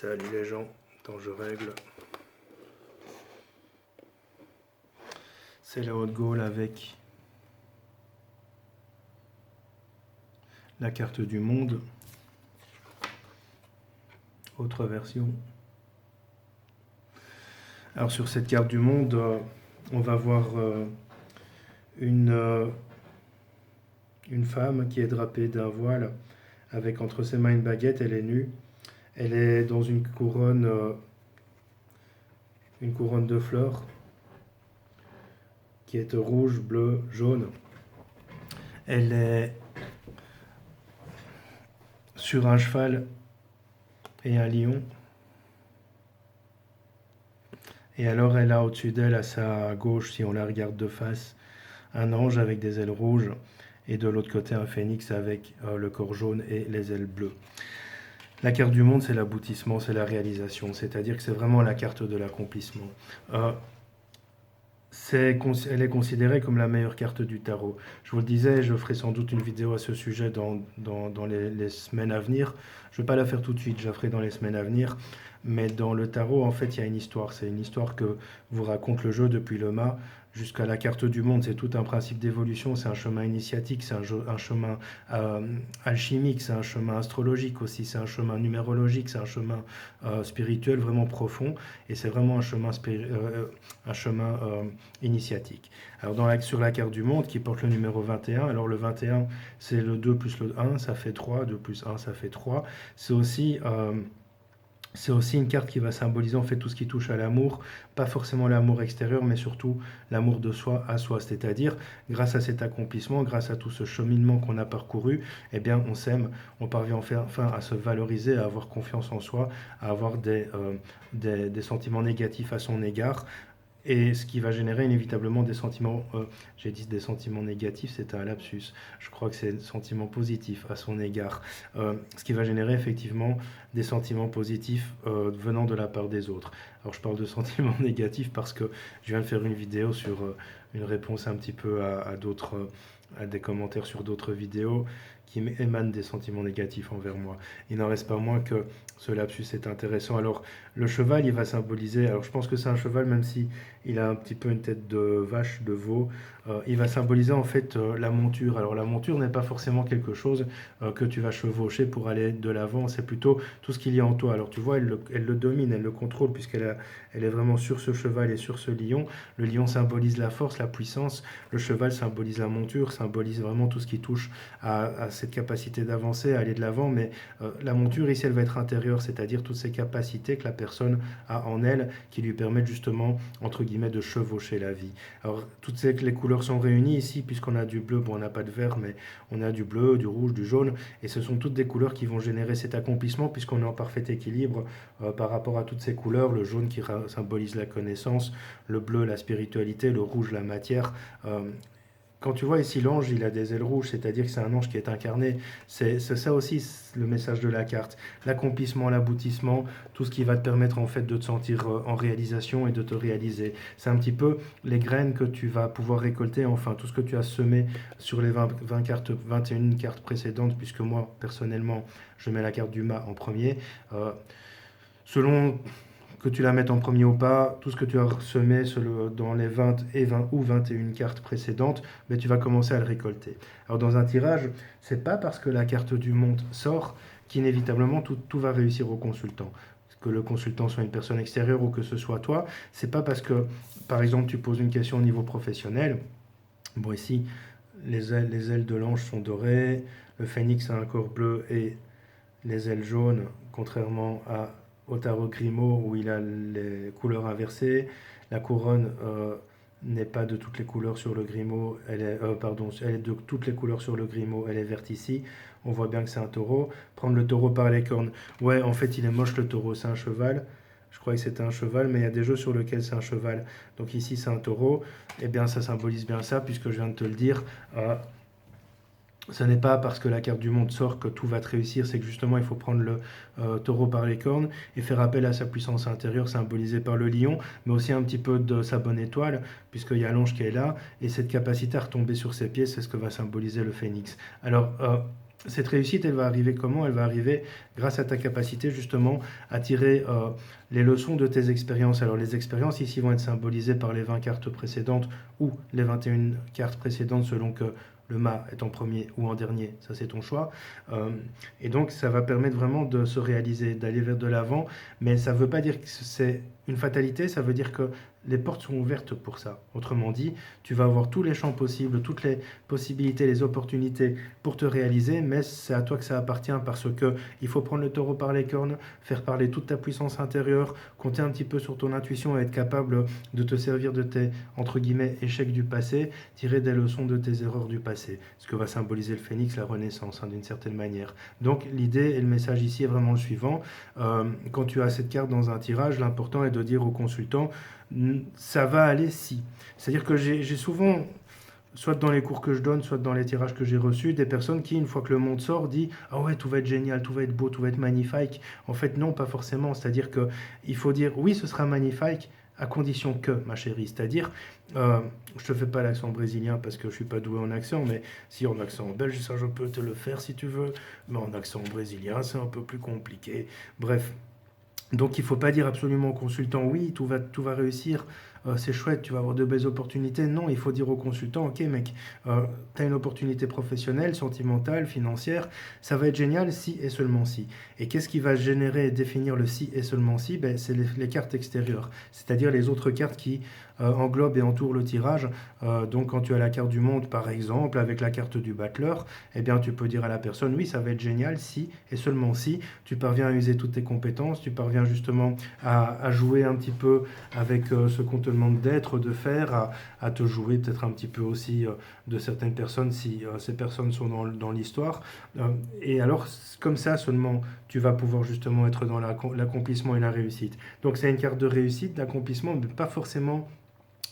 Salut les gens, attends je règle. C'est la haute Gaule avec la carte du monde. Autre version. Alors sur cette carte du monde, on va voir une femme qui est drapée d'un voile avec entre ses mains une baguette, elle est nue. Elle est dans une couronne de fleurs qui est rouge, bleu, jaune. Elle est sur un cheval et un lion. Et alors elle a au-dessus d'elle, à sa gauche, si on la regarde de face, un ange avec des ailes rouges et de l'autre côté un phénix avec le corps jaune et les ailes bleues. La carte du monde, c'est l'aboutissement, c'est la réalisation, c'est-à-dire que c'est vraiment la carte de l'accomplissement. Elle est considérée comme la meilleure carte du tarot. Je vous le disais, je ferai sans doute une vidéo à ce sujet dans les semaines à venir. Je ne vais pas la faire tout de suite, je la ferai dans les semaines à venir. Mais dans le tarot, en fait, il y a une histoire. C'est une histoire que vous raconte le jeu depuis le mât jusqu'à la carte du monde. C'est tout un principe d'évolution, c'est un chemin initiatique, c'est un chemin alchimique, c'est un chemin astrologique aussi, c'est un chemin numérologique, c'est un chemin spirituel vraiment profond. Et c'est vraiment un chemin initiatique. Alors sur la carte du monde qui porte le numéro 21, alors le 21 c'est le 2 plus le 1, ça fait 3, 2 plus 1 ça fait 3. C'est aussi une carte qui va symboliser en fait tout ce qui touche à l'amour, pas forcément l'amour extérieur, mais surtout l'amour de soi à soi. C'est-à-dire, grâce à cet accomplissement, grâce à tout ce cheminement qu'on a parcouru, eh bien, on s'aime, on parvient enfin à se valoriser, à avoir confiance en soi, à avoir des sentiments négatifs à son égard. Et ce qui va générer inévitablement des sentiments, j'ai dit des sentiments négatifs, c'est un lapsus. Je crois que c'est des sentiments positifs à son égard. Ce qui va générer effectivement des sentiments positifs venant de la part des autres. Alors je parle de sentiments négatifs parce que je viens de faire une vidéo sur une réponse un petit peu à des commentaires sur d'autres vidéos qui émanent des sentiments négatifs envers moi. Il n'en reste pas moins que ce lapsus est intéressant. Alors le cheval, il va symboliser, alors je pense que c'est un cheval même si il a un petit peu une tête de vache, de veau, il va symboliser en fait la monture. Alors la monture n'est pas forcément quelque chose que tu vas chevaucher pour aller de l'avant, c'est plutôt tout ce qu'il y a en toi. Alors tu vois, elle le domine, elle le contrôle elle est vraiment sur ce cheval et sur ce lion. Le lion symbolise la force, la puissance, le cheval symbolise la monture, symbolise vraiment tout ce qui touche à cette capacité d'avancer, à aller de l'avant, mais la monture ici elle va être intérieure, c'est-à-dire toutes ces capacités que la personne a en elle qui lui permettent justement entre guillemets de chevaucher la vie. Alors les couleurs sont réunies ici puisqu'on a du bleu, bon on n'a pas de vert mais on a du bleu, du rouge, du jaune et ce sont toutes des couleurs qui vont générer cet accomplissement puisqu'on est en parfait équilibre par rapport à toutes ces couleurs, le jaune qui symbolise la connaissance, le bleu la spiritualité, le rouge la matière. Quand tu vois ici l'ange, il a des ailes rouges, c'est-à-dire que c'est un ange qui est incarné. C'est ça aussi le message de la carte. L'accomplissement, l'aboutissement, tout ce qui va te permettre en fait de te sentir en réalisation et de te réaliser. C'est un petit peu les graines que tu vas pouvoir récolter, enfin tout ce que tu as semé sur les 20 cartes, 21 cartes précédentes, puisque moi personnellement je mets la carte du mât en premier. Selon que tu la mettes en premier ou pas, tout ce que tu as semé dans les 20 ou 21 cartes précédentes, mais tu vas commencer à le récolter. Alors dans un tirage, c'est pas parce que la carte du monde sort qu'inévitablement tout va réussir au consultant. Que le consultant soit une personne extérieure ou que ce soit toi, c'est pas parce que, par exemple, tu poses une question au niveau professionnel. Bon, ici, les ailes de l'ange sont dorées, le phénix a un corps bleu et les ailes jaunes, contrairement au tarot Grimaud où il a les couleurs inversées. La couronne n'est pas de toutes les couleurs sur le Grimaud, elle est de toutes les couleurs sur le Grimaud, elle est verte ici. On voit bien que c'est un taureau. Prendre le taureau par les cornes. Ouais, en fait, il est moche le taureau, c'est un cheval. Je croyais que c'était un cheval, mais il y a des jeux sur lesquels c'est un cheval. Donc ici, c'est un taureau. Eh bien, ça symbolise bien ça, puisque je viens de te le dire. Ce n'est pas parce que la carte du monde sort que tout va te réussir, c'est que justement il faut prendre le taureau par les cornes et faire appel à sa puissance intérieure symbolisée par le lion, mais aussi un petit peu de sa bonne étoile, puisqu'il y a l'ange qui est là, et cette capacité à retomber sur ses pieds, c'est ce que va symboliser le phénix. Alors, Cette réussite, elle va arriver comment? Elle va arriver grâce à ta capacité justement à tirer les leçons de tes expériences. Alors les expériences ici vont être symbolisées par les 20 cartes précédentes ou les 21 cartes précédentes selon que le mât est en premier ou en dernier, ça c'est ton choix. Euh, et donc ça va permettre vraiment de se réaliser, d'aller vers de l'avant, mais ça ne veut pas dire que c'est une fatalité, ça veut dire que les portes sont ouvertes pour ça. Autrement dit, tu vas avoir tous les champs possibles, toutes les possibilités, les opportunités pour te réaliser, mais c'est à toi que ça appartient parce que il faut prendre le taureau par les cornes, faire parler toute ta puissance intérieure, compter un petit peu sur ton intuition et être capable de te servir de tes, entre guillemets, échecs du passé, tirer des leçons de tes erreurs du passé. Ce que va symboliser le phénix, la renaissance, hein, d'une certaine manière. Donc l'idée et le message ici est vraiment le suivant. Quand tu as cette carte dans un tirage, l'important est de dire au consultant, ça va aller si. C'est-à-dire que j'ai souvent soit dans les cours que je donne, soit dans les tirages que j'ai reçus, des personnes qui, une fois que le monde sort, disent ah ouais, tout va être génial, tout va être beau, tout va être magnifique. En fait, non, pas forcément. C'est-à-dire que il faut dire oui, ce sera magnifique, à condition que, ma chérie. C'est-à-dire, je te fais pas l'accent brésilien parce que je suis pas doué en accent, mais si en accent belge, ça je peux te le faire si tu veux, mais en accent brésilien, c'est un peu plus compliqué. Bref, donc il ne faut pas dire absolument au consultant oui, tout va réussir, c'est chouette, tu vas avoir de belles opportunités. Non, il faut dire au consultant, ok mec, tu as une opportunité professionnelle, sentimentale, financière, ça va être génial si et seulement si. Et qu'est-ce qui va générer et définir le si et seulement si? Ben, c'est les cartes extérieures, c'est-à-dire les autres cartes qui englobent et entourent le tirage. Donc quand tu as la carte du monde par exemple, avec la carte du battleur, eh bien tu peux dire à la personne oui, ça va être génial si et seulement si tu parviens à user toutes tes compétences, tu parviens justement à jouer un petit peu avec ce qu'on te demande d'être, de faire, à te jouer peut-être un petit peu aussi de certaines personnes si ces personnes sont dans l'histoire. Et alors, comme ça seulement, tu vas pouvoir justement être dans l'accomplissement et la réussite. Donc c'est une carte de réussite, d'accomplissement, mais pas forcément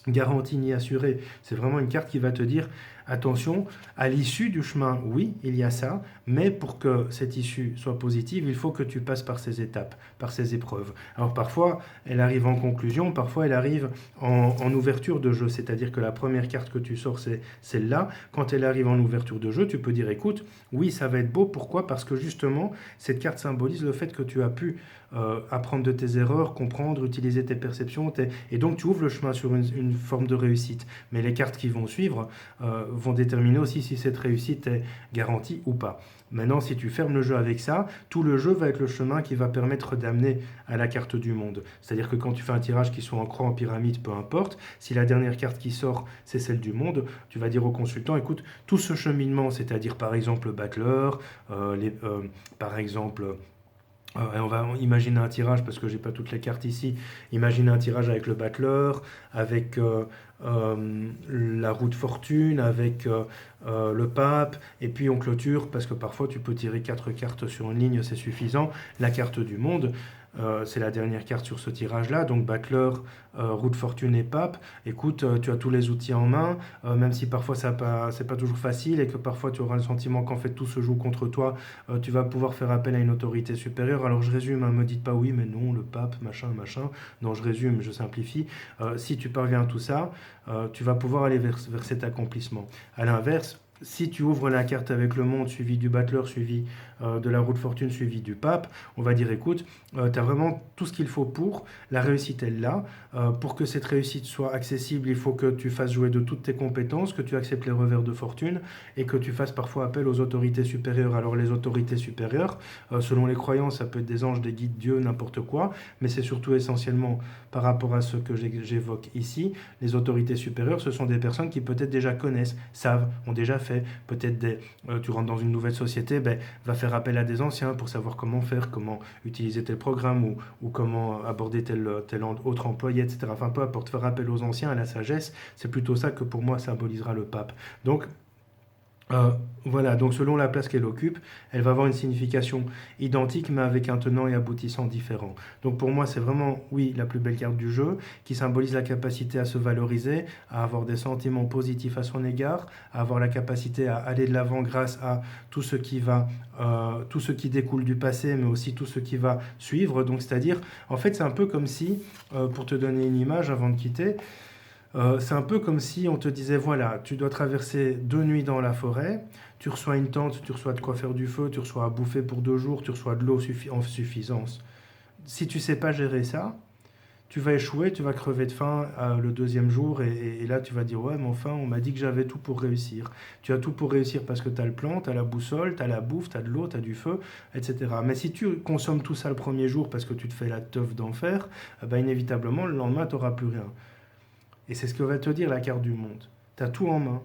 garantie ni assurée. C'est vraiment une carte qui va te dire, attention, à l'issue du chemin, oui, il y a ça, mais pour que cette issue soit positive, il faut que tu passes par ces étapes, par ces épreuves. Alors parfois, elle arrive en conclusion, parfois elle arrive en ouverture de jeu, c'est-à-dire que la première carte que tu sors, c'est celle-là. Quand elle arrive en ouverture de jeu, tu peux dire, écoute, oui, ça va être beau, pourquoi? Parce que justement, cette carte symbolise le fait que tu as pu apprendre de tes erreurs, comprendre, utiliser tes perceptions, et donc tu ouvres le chemin sur une forme de réussite. Mais les cartes qui vont suivre vont déterminer aussi si cette réussite est garantie ou pas. Maintenant, si tu fermes le jeu avec ça, tout le jeu va être le chemin qui va permettre d'amener à la carte du monde. C'est-à-dire que quand tu fais un tirage qui soit en croix, en pyramide, peu importe, si la dernière carte qui sort, c'est celle du monde, tu vas dire au consultant, écoute, tout ce cheminement, c'est-à-dire par exemple le battleur, par exemple on va imaginer un tirage, parce que j'ai pas toutes les cartes ici, imaginer un tirage avec le battleur, avec la roue de fortune, avec le pape, et puis on clôture, parce que parfois tu peux tirer 4 cartes sur une ligne, c'est suffisant, la carte du monde. C'est la dernière carte sur ce tirage-là, donc battleur, roue de fortune et pape. Écoute, tu as tous les outils en main, même si parfois c'est pas toujours facile et que parfois tu auras le sentiment qu'en fait tout se joue contre toi, tu vas pouvoir faire appel à une autorité supérieure. Alors je résume, hein, me dites pas oui, mais non, le pape, machin, machin. Non, je résume, je simplifie. Si tu parviens à tout ça, tu vas pouvoir aller vers cet accomplissement. À l'inverse, si tu ouvres la carte avec le monde, suivi du battleur, suivi de la roue de fortune, suivi du pape, on va dire écoute, tu as vraiment tout ce qu'il faut pour, la réussite est là. Pour que cette réussite soit accessible, il faut que tu fasses jouer de toutes tes compétences, que tu acceptes les revers de fortune et que tu fasses parfois appel aux autorités supérieures. Alors les autorités supérieures, selon les croyances, ça peut être des anges, des guides, Dieu, n'importe quoi, mais c'est surtout essentiellement par rapport à ce que j'évoque ici, les autorités supérieures, ce sont des personnes qui peut-être déjà connaissent, savent, ont déjà fait, peut-être tu rentres dans une nouvelle société, ben, va faire appel à des anciens pour savoir comment faire, comment utiliser tel programme ou comment aborder tel autre employé, etc. Enfin, peu importe, faire appel aux anciens, à la sagesse, c'est plutôt ça que pour moi symbolisera le pape. Donc, euh, voilà, donc selon la place qu'elle occupe, elle va avoir une signification identique, mais avec un tenant et aboutissant différent. Donc pour moi, c'est vraiment, oui, la plus belle carte du jeu, qui symbolise la capacité à se valoriser, à avoir des sentiments positifs à son égard, à avoir la capacité à aller de l'avant grâce à tout ce qui va, tout ce qui découle du passé, mais aussi tout ce qui va suivre. Donc c'est-à-dire, en fait, c'est un peu comme si, pour te donner une image avant de quitter, C'est un peu comme si on te disait, voilà, tu dois traverser 2 nuits dans la forêt, tu reçois une tente, tu reçois de quoi faire du feu, tu reçois à bouffer pour 2 jours, tu reçois de l'eau en suffisance. Si tu sais pas gérer ça, tu vas échouer, tu vas crever de faim le deuxième jour et là tu vas dire ouais mais enfin on m'a dit que j'avais tout pour réussir. Tu as tout pour réussir parce que tu as le plan, tu as la boussole, tu as la bouffe, tu as de l'eau, tu as du feu, etc. Mais si tu consommes tout ça le premier jour parce que tu te fais la teuf d'enfer, bah, inévitablement le lendemain tu n'auras plus rien. Et c'est ce que va te dire la carte du monde. Tu as tout en main.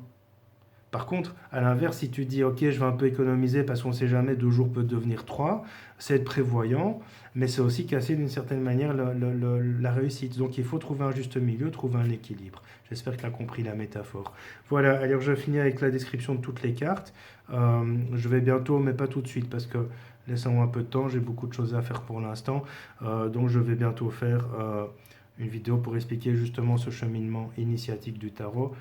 Par contre, à l'inverse, si tu dis, OK, je vais un peu économiser parce qu'on ne sait jamais, 2 jours peut devenir 3, c'est être prévoyant, mais c'est aussi casser d'une certaine manière la réussite. Donc il faut trouver un juste milieu, trouver un équilibre. J'espère que tu as compris la métaphore. Voilà, alors je finis avec la description de toutes les cartes. Je vais bientôt, mais pas tout de suite, parce que laissons-moi un peu de temps, j'ai beaucoup de choses à faire pour l'instant. Donc je vais bientôt faire une vidéo pour expliquer justement ce cheminement initiatique du tarot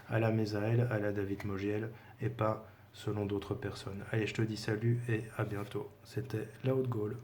à la Mésaël, à la David Mogiel, et pas selon d'autres personnes. Allez, je te dis salut et à bientôt. C'était La Haute Gaule.